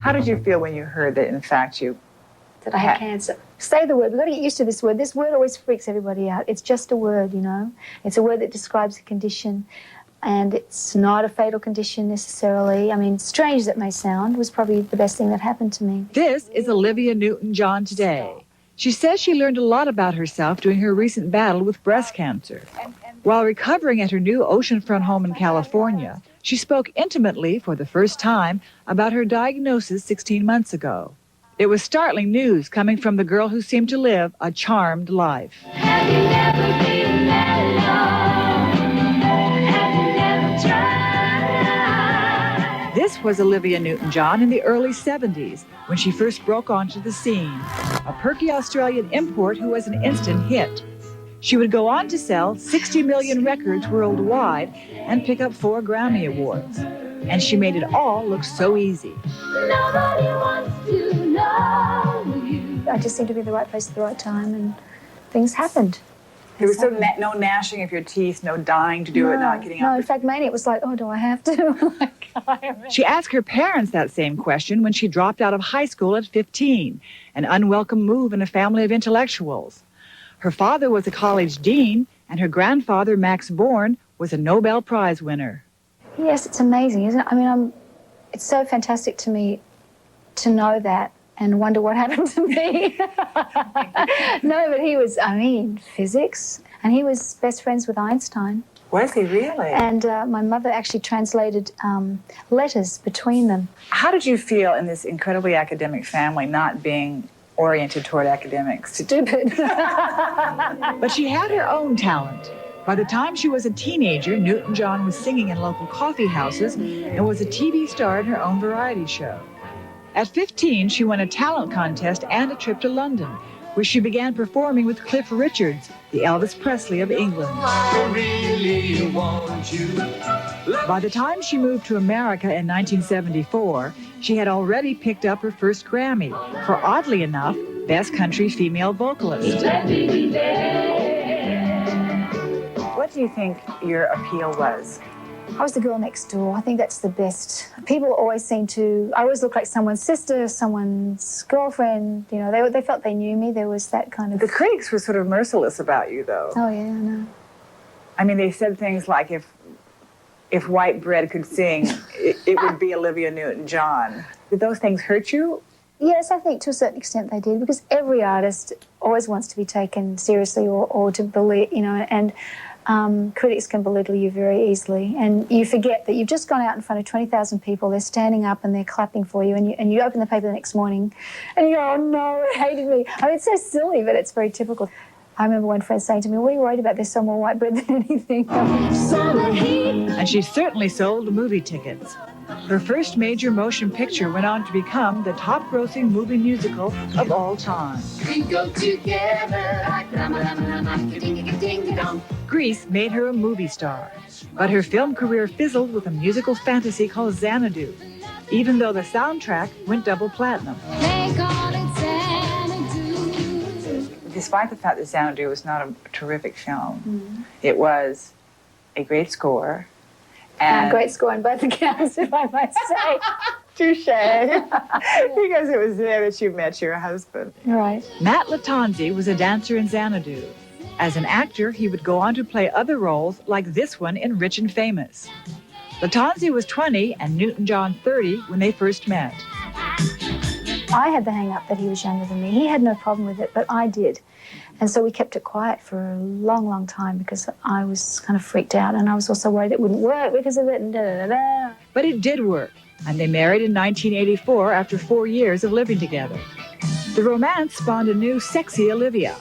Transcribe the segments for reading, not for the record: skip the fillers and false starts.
How did you feel when you heard that, in fact, that I had cancer? Say the word. We've got to get used to this word. This word always freaks everybody out. It's just a word, you know. It's a word that describes a condition, and it's not a fatal condition necessarily. I mean, strange as it may sound, was probably the best thing that happened to me. This is Olivia Newton-John today. She says she learned a lot about herself during her recent battle with breast cancer. While recovering at her new oceanfront home in California, she spoke intimately for the first time about her diagnosis 16 months ago. It was startling news coming from the girl who seemed to live a charmed life. Have you never been alone? Have you never tried? This was Olivia Newton-John in the early 70s when she first broke onto the scene, a perky Australian import who was an instant hit. She would go on to sell 60 million records worldwide and pick up 4 Grammy Awards. And she made it all look so easy. Nobody wants to know you. I just seemed to be in the right place at the right time, and things happened. There was no gnashing of your teeth, no dying to do it, not getting No, up. in fact, mainly it was like, oh, do I have to? She asked her parents that same question when she dropped out of high school at 15, an unwelcome move in a family of intellectuals. Her father was a college dean, and her grandfather, Max Born, was a Nobel Prize winner. Yes, it's amazing, isn't it? I mean, it's so fantastic to me to know that and wonder what happened to me. No, but he was, physics, and he was best friends with Einstein. Was he really? And my mother actually translated letters between them. How did you feel in this incredibly academic family not being oriented toward academics? Stupid. But she had her own talent. By the time she was a teenager, Newton-John was singing in local coffee houses and was a TV star in her own variety show. At 15, she won a talent contest and a trip to London, where she began performing with Cliff Richards, the Elvis Presley of England. I really want you. By the time she moved to America in 1974, she had already picked up her first Grammy for, oddly enough, Best Country Female Vocalist. What do you think your appeal was? I was the girl next door. I think that's the best. People always seem to, I always look like someone's sister, someone's girlfriend. You know, they felt they knew me. There was that kind of... The critics were sort of merciless about you, though. Oh, yeah, I know. I mean, they said things like, if white bread could sing, it would be Olivia Newton-John. Did those things hurt you? Yes, I think to a certain extent they did, because every artist always wants to be taken seriously or to believe, you know, and critics can belittle you very easily. And you forget that you've just gone out in front of 20,000 people, they're standing up and they're clapping for you, and you open the paper the next morning and you go, oh no, it hated me. I mean, it's so silly, but it's very typical. I remember one friend saying to me, what are you worried about? There's some more white bread than anything. And she certainly sold movie tickets. Her first major motion picture went on to become the top-grossing movie musical of all time. We go together like ding-a-dong. Grease made her a movie star, but her film career fizzled with a musical fantasy called Xanadu, even though the soundtrack went double platinum. They call it Xanadu. Despite the fact that Xanadu was not a terrific film, it was a great score. And great score on both accounts, if I might say. Touche. Because it was there that you met your husband. Right. Matt Lattanzi was a dancer in Xanadu. As an actor, he would go on to play other roles like this one in Rich and Famous. Lattanzi was 20 and Newton-John 30 when they first met. I had the hang-up that he was younger than me. He had no problem with it, but I did. And so we kept it quiet for a long, long time because I was kind of freaked out, and I was also worried it wouldn't work because of it, and da-da-da-da. But it did work, and they married in 1984 after 4 years of living together. The romance spawned a new sexy Olivia,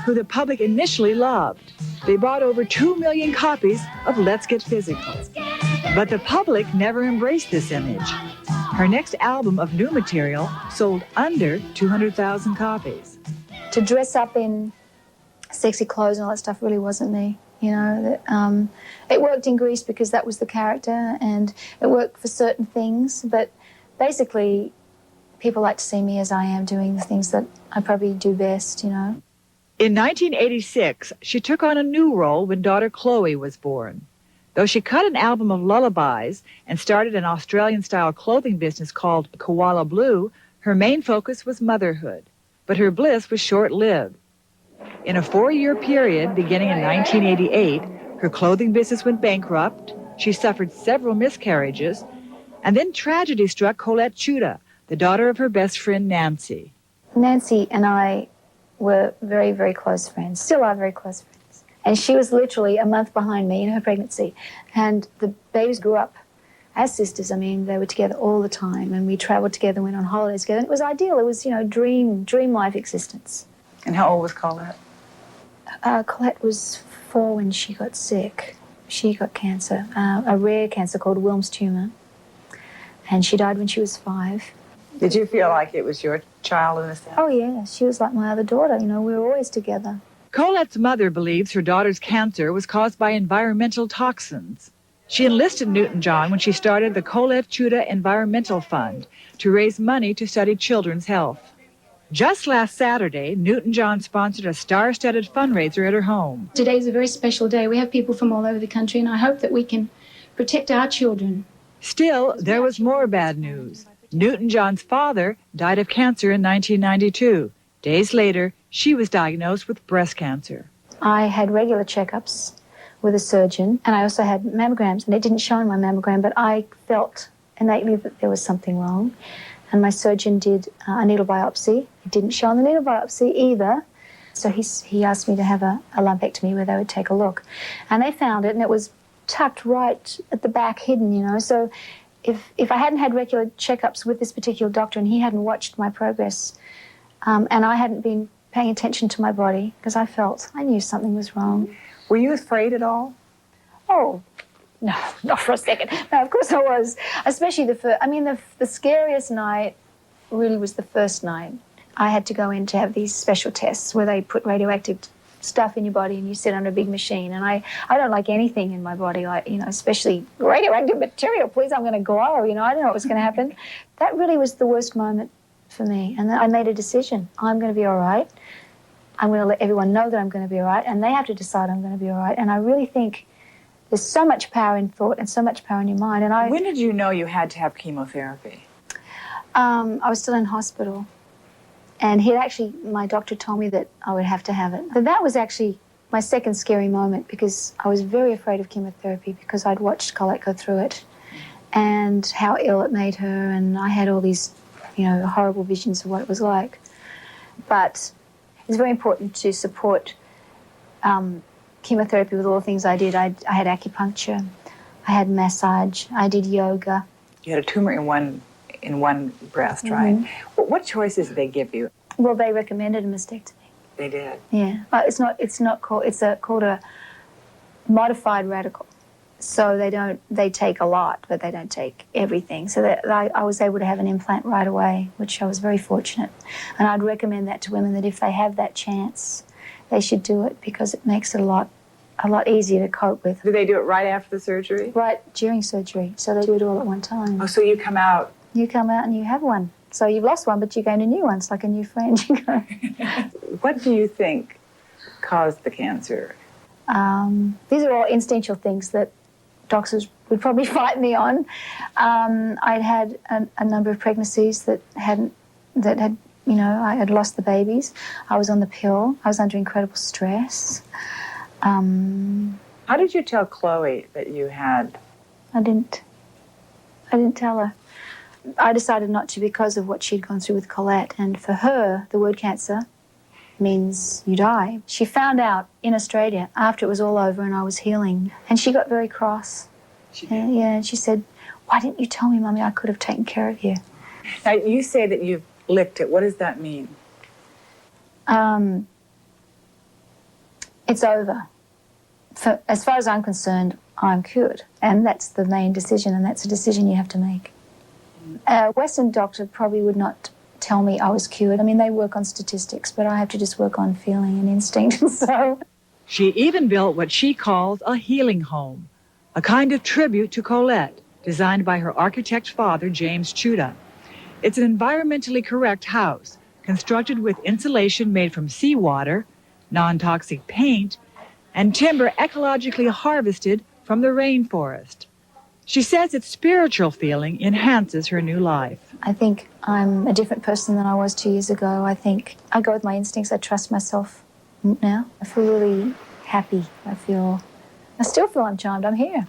who the public initially loved. They bought over 2 million copies of Let's Get Physical. But the public never embraced this image. Her next album of new material sold under 200,000 copies. To dress up in sexy clothes and all that stuff really wasn't me, you know. It worked in Grease because that was the character, and it worked for certain things, but basically people like to see me as I am, doing the things that I probably do best, you know. In 1986, she took on a new role when daughter Chloe was born. Though she cut an album of lullabies and started an Australian-style clothing business called Koala Blue, her main focus was motherhood. But her bliss was short-lived. In a 4-year period, beginning in 1988, her clothing business went bankrupt, she suffered several miscarriages, and then tragedy struck Colette Chuda, the daughter of her best friend Nancy. Nancy and I were very, very close friends, still are very close friends. And she was literally a month behind me in her pregnancy. And the babies grew up as sisters. I mean, they were together all the time, and we travelled together, went on holidays together. And it was ideal. It was, you know, dream life existence. And how old was Colette? Colette was 4 when she got sick. She got cancer, a rare cancer called Wilms tumor. And she died when she was 5. Did you feel like it was your child in a sense? Oh, yeah. She was like my other daughter. You know, we were always together. Colette's mother believes her daughter's cancer was caused by environmental toxins. She enlisted Newton-John when she started the Colette Chuda Environmental Fund to raise money to study children's health. Just last Saturday, Newton-John sponsored a star-studded fundraiser at her home. Today is a very special day. We have people from all over the country, and I hope that we can protect our children. Still, there was more bad news. Newton-John's father died of cancer in 1992. Days later, she was diagnosed with breast cancer. I had regular checkups with a surgeon, and I also had mammograms, and it didn't show in my mammogram, but I felt innately that there was something wrong. And my surgeon did a needle biopsy. It didn't show on the needle biopsy either. So he asked me to have a lumpectomy where they would take a look. And they found it, and it was tucked right at the back, hidden, you know. So if I hadn't had regular checkups with this particular doctor and he hadn't watched my progress, and I hadn't been paying attention to my body, because I knew something was wrong. Were you afraid at all? Oh, no, not for a second. No, of course I was. Especially the scariest night really was the first night. I had to go in to have these special tests where they put radioactive stuff in your body and you sit under a big machine. And I don't like anything in my body, like, you know, especially radioactive material. Please, I'm going to glow, you know, I don't know what was going to happen. That really was the worst moment for me. And then I made a decision. I'm going to be all right. I'm going to let everyone know that I'm going to be all right, and they have to decide I'm going to be all right. And I really think there's so much power in thought and so much power in your mind. And When did you know you had to have chemotherapy? I was still in hospital, and my doctor told me that I would have to have it. But that was actually my second scary moment, because I was very afraid of chemotherapy because I'd watched Colette go through it and how ill it made her, and I had all these, you know, horrible visions of what it was like. But it's very important to support chemotherapy with all the things I did. I had acupuncture, I had massage, I did yoga. You had a tumor in one breast, right? What choices did they give you? Well, they recommended a mastectomy. They did. Yeah, called a modified radical. So they take a lot, but they don't take everything. So I was able to have an implant right away, which I was very fortunate. And I'd recommend that to women, that if they have that chance, they should do it, because it makes it a lot easier to cope with. Do they do it right after the surgery? Right during surgery. So they do it all at one time. Oh, so you come out. You come out and you have one. So you've lost one, but you gain a new one. It's like a new friend. You go. What do you think caused the cancer? These are all instinctual things that doctors would probably fight me on. I'd had a number of pregnancies that had, you know, I had lost the babies. I was on the pill. I was under incredible stress. How did you tell Chloe that you had? I didn't tell her. I decided not to because of what she'd gone through with Colette. And for her, the word cancer means you die. She found out in Australia after it was all over and I was healing. And she got very cross. She did? Yeah, and she said, "Why didn't you tell me, Mummy? I could have taken care of you." Now, you say that you've licked it. What does that mean? It's over. As far as I'm concerned, I'm cured. And that's the main decision, and that's a decision you have to make. A Western doctor probably would not tell me I was cured. I mean, they work on statistics, but I have to just work on feeling and instinct. So She even built what she calls a healing home, a kind of tribute to Colette, designed by her architect father, James Chuda. It's an environmentally correct house, constructed with insulation made from seawater, non-toxic paint, and timber ecologically harvested from the rainforest. She says its spiritual feeling enhances her new life. I think I'm a different person than I was 2 years ago. I think I go with my instincts. I trust myself now. I feel really happy. I still feel I'm charmed. I'm here.